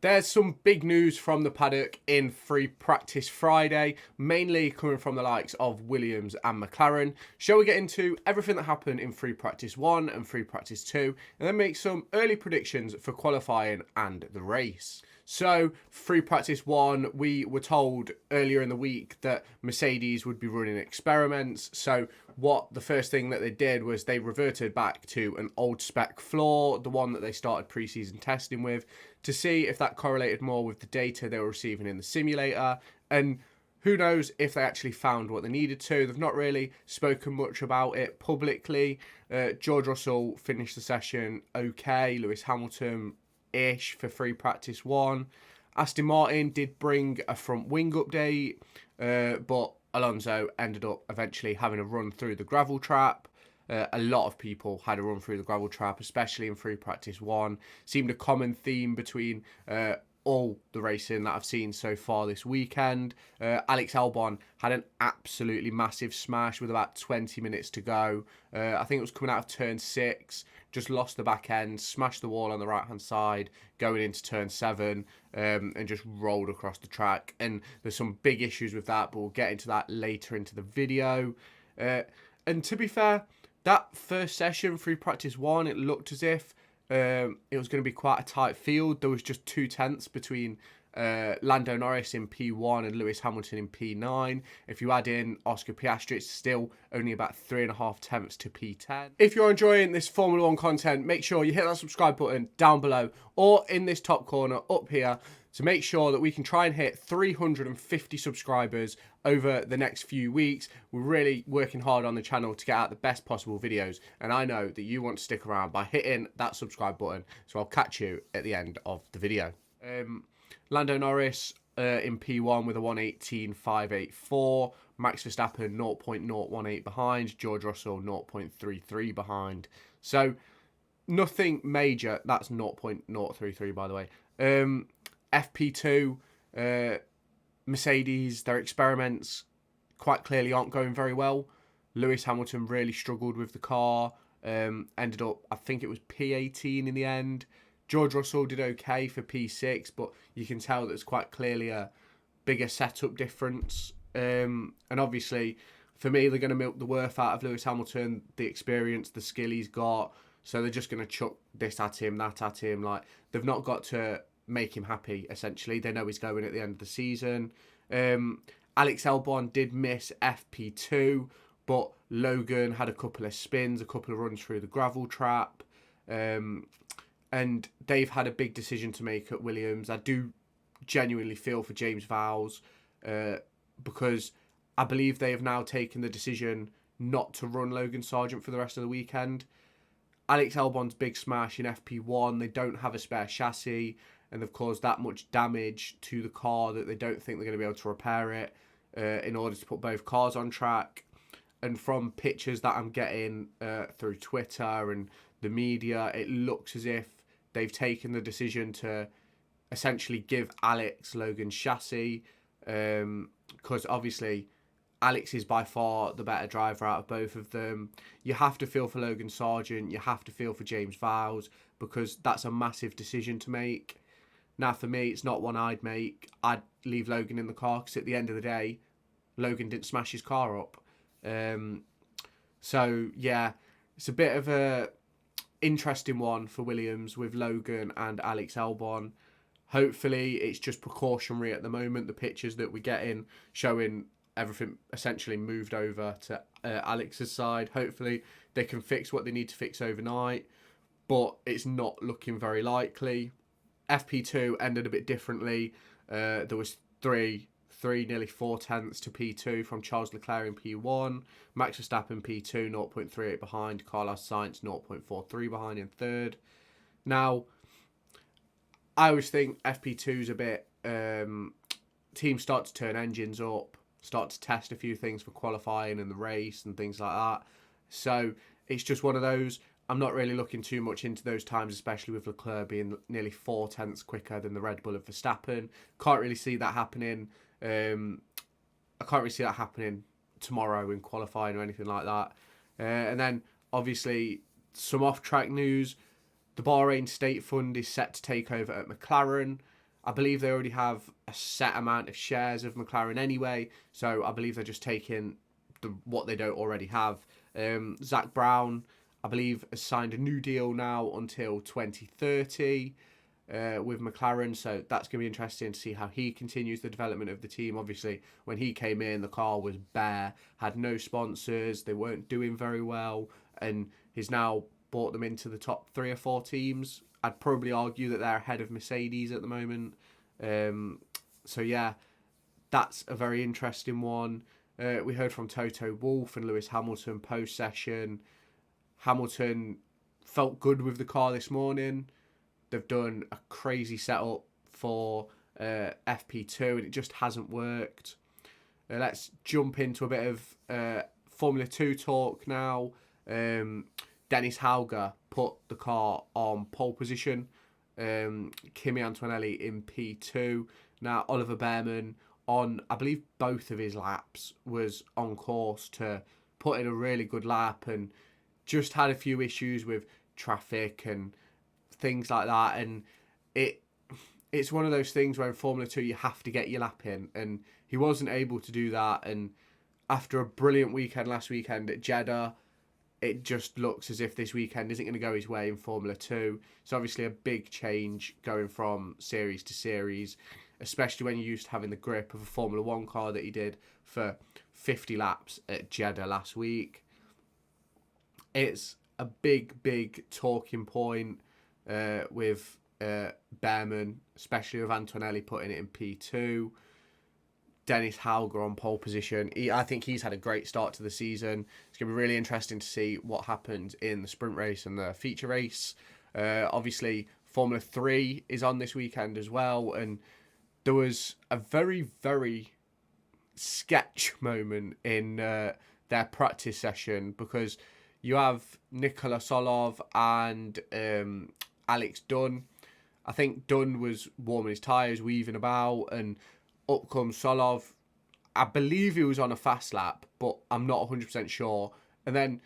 There's some big news from the paddock in free practice Friday, mainly coming from the likes of Williams and McLaren. Shall we get into everything that happened in free practice 1 and free practice 2, and then make some early predictions for qualifying and the race? So, free practice 1, we were told earlier in the week that Mercedes would be running experiments. So, what the first thing that they did was they reverted back to an old spec floor, the one that they started pre-season testing with, to see if that correlated more with the data they were receiving in the simulator. And who knows if they actually found what they needed to. They've not really spoken much about it publicly. George Russell finished the session okay. Lewis Hamilton-ish for free practice 1. Aston Martin did bring a front wing update, but Alonso ended up eventually having a run through the gravel trap. A lot of people had a run through the gravel trap, especially in free practice 1. Seemed a common theme between all the racing that I've seen so far this weekend. Alex Albon had an absolutely massive smash with about 20 minutes to go. I think it was coming out of turn 6, just lost the back end, smashed the wall on the right-hand side, going into turn 7, and just rolled across the track. And there's some big issues with that, but we'll get into that later into the video. And to be fair, that first session, free practice 1, it looked as if it was going to be quite a tight field. There was just 2/10 between Lando Norris in P1 and Lewis Hamilton in P9. If you add in Oscar Piastri, it's still only about 3.5 tenths to P10. If you're enjoying this Formula 1 content, make sure you hit that subscribe button down below or in this top corner up here to make sure that we can try and hit 350 subscribers over the next few weeks. We're really working hard on the channel to get out the best possible videos, and I know that you want to stick around by hitting that subscribe button, so I'll catch you at the end of the video. Lando Norris in P1 with a 1:18.584. Max Verstappen 0.018 behind. George Russell 0.33 behind. So nothing major. That's 0.033 by the way. FP2, Mercedes, their experiments quite clearly aren't going very well. Lewis Hamilton really struggled with the car. Ended up, I think it was P18 in the end. George Russell did okay for P6, but you can tell there's quite clearly a bigger setup difference. And obviously, for me, they're going to milk the worth out of Lewis Hamilton, the experience, the skill he's got. So they're just going to chuck this at him, that at him. Like, they've not got to make him happy, essentially. They know he's going at the end of the season. Alex Albon did miss FP2, but Logan had a couple of spins, a couple of runs through the gravel trap. And they've had a big decision to make at Williams. I do genuinely feel for James Vowles because I believe they have now taken the decision not to run Logan Sargeant for the rest of the weekend. Alex Albon's big smash in FP1, they don't have a spare chassis, and they've caused that much damage to the car that they don't think they're going to be able to repair it in order to put both cars on track. And from pictures that I'm getting through Twitter and the media, it looks as if they've taken the decision to essentially give Alex Logan's chassis, because obviously Alex is by far the better driver out of both of them. You have to feel for Logan Sargeant, you have to feel for James Vowles, because that's a massive decision to make. Now, for me, it's not one I'd make. I'd leave Logan in the car, because at the end of the day, Logan didn't smash his car up. So, yeah, it's a bit of a interesting one for Williams with Logan and Alex Albon. Hopefully, it's just precautionary at the moment. The pictures that we're getting showing everything essentially moved over to Alex's side. Hopefully, they can fix what they need to fix overnight, but it's not looking very likely. FP2 ended a bit differently. There was nearly 4 tenths to P2 from Charles Leclerc in P1. Max Verstappen P2, 0.38 behind. Carlos Sainz, 0.43 behind in third. Now, I always think FP2 is a bit... teams start to turn engines up, start to test a few things for qualifying and the race and things like that. So it's just one of those. I'm not really looking too much into those times, especially with Leclerc being nearly 4 tenths quicker than the Red Bull of Verstappen. Can't really see that happening. I can't really see that happening tomorrow in qualifying or anything like that. And then, obviously, some off-track news. The Bahrain State Fund is set to take over at McLaren. I believe they already have a set amount of shares of McLaren anyway, so I believe they're just taking what they don't already have. Zach Brown, I believe, has signed a new deal now until 2030 with McLaren, so that's going to be interesting to see how he continues the development of the team. Obviously, when he came in, the car was bare, had no sponsors, they weren't doing very well, and he's now brought them into the top 3 or 4 teams. I'd probably argue that they're ahead of Mercedes at the moment. So yeah, that's a very interesting one. We heard from Toto Wolff and Lewis Hamilton post-session. Hamilton felt good with the car this morning. They've done a crazy setup for FP2 and it just hasn't worked. Let's jump into a bit of Formula 2 talk now. Dennis Hauger put the car on pole position. Kimi Antonelli in P2. Now, Oliver Behrman, on, I believe, both of his laps, was on course to put in a really good lap and just had a few issues with traffic and things like that. And it's one of those things where in Formula 2 you have to get your lap in. And he wasn't able to do that. And after a brilliant weekend last weekend at Jeddah, it just looks as if this weekend isn't going to go his way in Formula 2. It's obviously a big change going from series to series, especially when you're used to having the grip of a Formula 1 car that he did for 50 laps at Jeddah last week. It's a big talking point with Behrman, especially with Antonelli putting it in P2. Dennis Hauger on pole position. I think he's had a great start to the season. It's going to be really interesting to see what happens in the sprint race and the feature race. Obviously, Formula 3 is on this weekend as well. And there was a very sketch moment in their practice session because you have Nikola Solov and Alex Dunn. I think Dunn was warming his tyres, weaving about, and up comes Solov. I believe he was on a fast lap, but I'm not 100% sure. And then,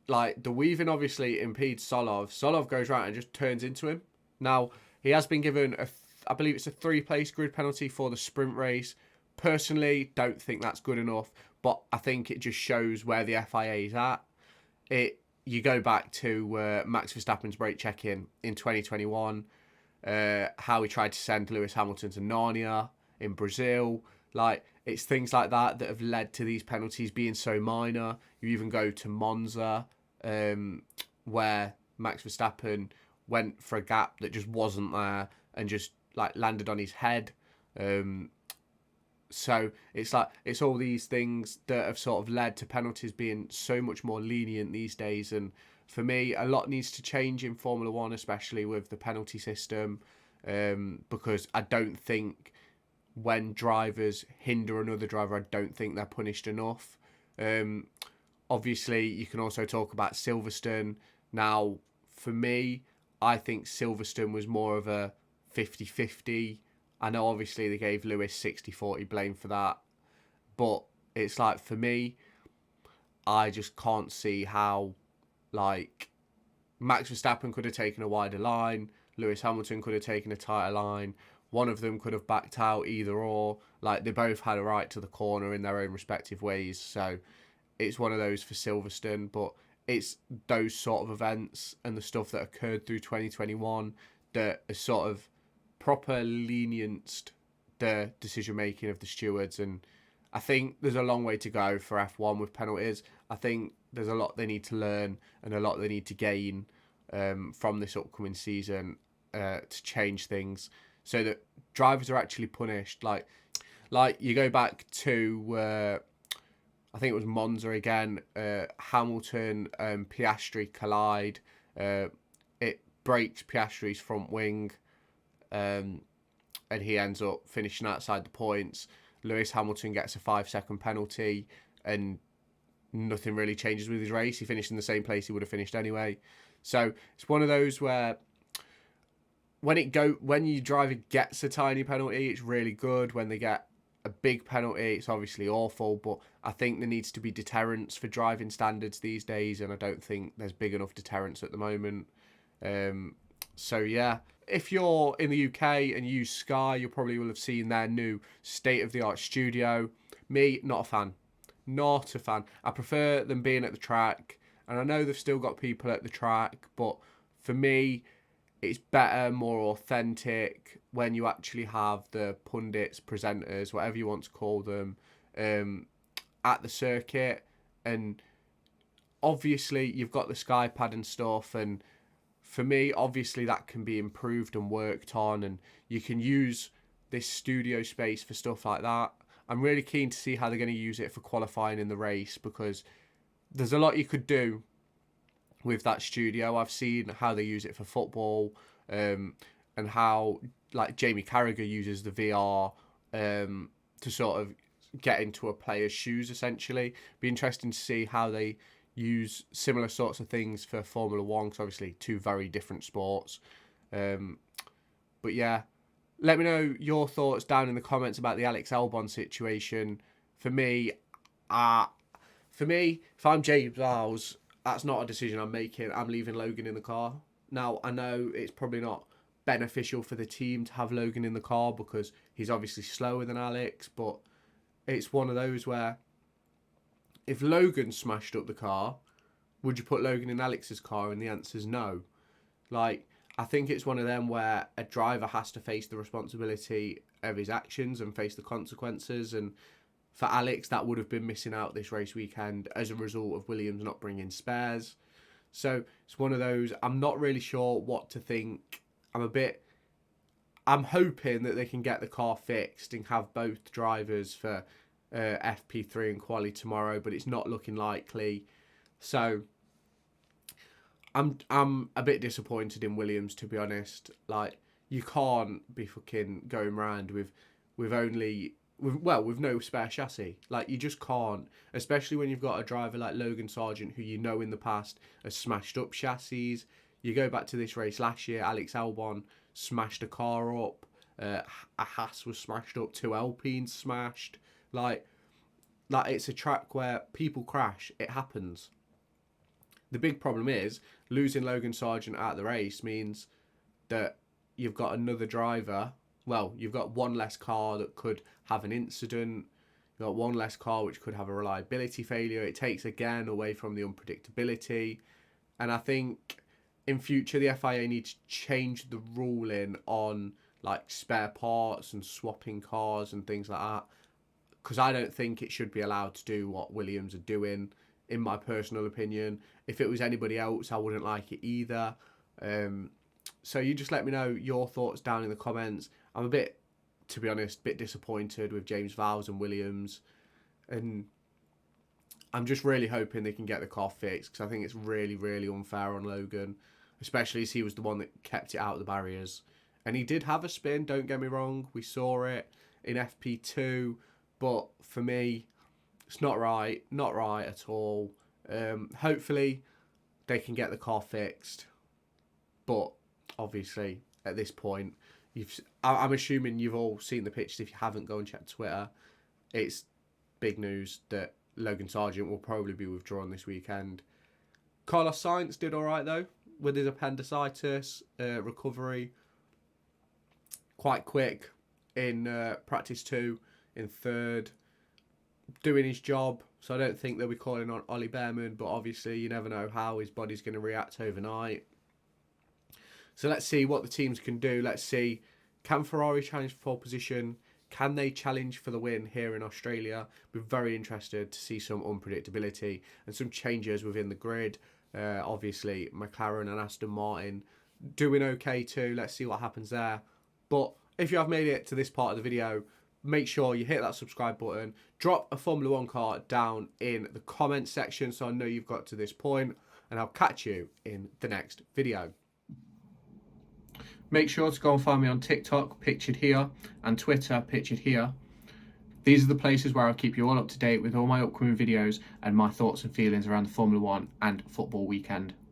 like, the weaving obviously impedes Solov. Solov goes right and just turns into him. Now, he has been given, I believe it's a 3-place grid penalty for the sprint race. Personally, don't think that's good enough, but I think it just shows where the FIA is at. You go back to Max Verstappen's brake check-in in 2021, how he tried to send Lewis Hamilton to Narnia in Brazil. Like, it's things like that that have led to these penalties being so minor. You even go to Monza, where Max Verstappen went for a gap that just wasn't there and just like landed on his head. So it's like, it's all these things that have sort of led to penalties being so much more lenient these days. And for me, a lot needs to change in Formula 1, especially with the penalty system, because I don't think when drivers hinder another driver, I don't think they're punished enough. Obviously, you can also talk about Silverstone. Now, for me, I think Silverstone was more of a 50-50. I know obviously they gave Lewis 60-40 blame for that, but it's like, for me, I just can't see how, like, Max Verstappen could have taken a wider line, Lewis Hamilton could have taken a tighter line, one of them could have backed out, either or. Like, they both had a right to the corner in their own respective ways, so it's one of those for Silverstone. But it's those sort of events and the stuff that occurred through 2021 that has sort of proper lenienced the decision making of the stewards. And I think there's a long way to go for F1 with penalties. I think there's a lot they need to learn and a lot they need to gain from this upcoming season to change things so that drivers are actually punished. Like you go back to I think it was Monza again. Hamilton and Piastri collide. It breaks Piastri's front wing. And he ends up finishing outside the points. Lewis Hamilton gets a 5-second penalty and nothing really changes with his race. He finished in the same place he would have finished anyway. So it's one of those where when your driver gets a tiny penalty, it's really good. When they get a big penalty, it's obviously awful. But I think there needs to be deterrence for driving standards these days, and I don't think there's big enough deterrence at the moment. So yeah, if you're in the UK and you use Sky, you probably will have seen their new state-of-the-art studio. Me, not a fan. Not a fan. I prefer them being at the track. And I know they've still got people at the track, but for me, it's better, more authentic when you actually have the pundits, presenters, whatever you want to call them, at the circuit. And obviously, you've got the Sky Pad and stuff, and for me, obviously, that can be improved and worked on, and you can use this studio space for stuff like that. I'm really keen to see how they're going to use it for qualifying in the race, because there's a lot you could do with that studio. I've seen how they use it for football, and how like Jamie Carragher uses the VR to sort of get into a player's shoes, essentially. Be interesting to see how they use similar sorts of things for Formula One, because obviously two very different sports. But yeah, let me know your thoughts down in the comments about the Alex Albon situation. For me, if I'm James Vowles, that's not a decision I'm making. I'm leaving Logan in the car. Now, I know it's probably not beneficial for the team to have Logan in the car because he's obviously slower than Alex, but it's one of those where if Logan smashed up the car, would you put Logan in Alex's car? And the answer's no. Like, I think it's one of them where a driver has to face the responsibility of his actions and face the consequences. And for Alex, that would have been missing out this race weekend as a result of Williams not bringing spares. So it's one of those, I'm not really sure what to think. I'm hoping that they can get the car fixed and have both drivers for FP3 and quali tomorrow, but it's not looking likely. So I'm a bit disappointed in Williams, to be honest. Like, you can't be fucking going around with no spare chassis. Like, you just can't, especially when you've got a driver like Logan Sargeant, who you know in the past has smashed up chassis. You go back to this race last year, Alex Albon smashed a car up. A Haas was smashed up. 2 Alpines smashed. Like it's a track where people crash. It happens. The big problem is losing Logan Sargeant out of the race means that you've got another driver. Well, you've got one less car that could have an incident. You've got one less car which could have a reliability failure. It takes again away from the unpredictability. And I think in future the FIA need to change the ruling on like spare parts and swapping cars and things like that, because I don't think it should be allowed to do what Williams are doing, in my personal opinion. If it was anybody else, I wouldn't like it either. So you just let me know your thoughts down in the comments. I'm to be honest, a bit disappointed with James Vowles and Williams, and I'm just really hoping they can get the car fixed, because I think it's really, really unfair on Logan, especially as he was the one that kept it out of the barriers. And he did have a spin, don't get me wrong. We saw it in FP2, but for me, it's not right at all. Hopefully, they can get the car fixed. But obviously, at this point, I'm assuming you've all seen the pictures. If you haven't, go and check Twitter. It's big news that Logan Sargeant will probably be withdrawn this weekend. Carlos Sainz did all right, though, with his appendicitis recovery. Quite quick in practice 2, in 3rd. Doing his job, so I don't think they'll be calling on Ollie Behrman, but obviously you never know how his body's going to react overnight. So let's see what the teams can do. Let's see, can Ferrari challenge for pole position? Can they challenge for the win here in Australia? We're very interested to see some unpredictability and some changes within the grid. Obviously, McLaren and Aston Martin doing okay too. Let's see what happens there. But if you have made it to this part of the video, make sure you hit that subscribe button. Drop a Formula 1 car down in the comments section so I know you've got to this point, and I'll catch you in the next video. Make sure to go and find me on TikTok, pictured here, and Twitter, pictured here. These are the places where I'll keep you all up to date with all my upcoming videos and my thoughts and feelings around the Formula 1 and football weekend.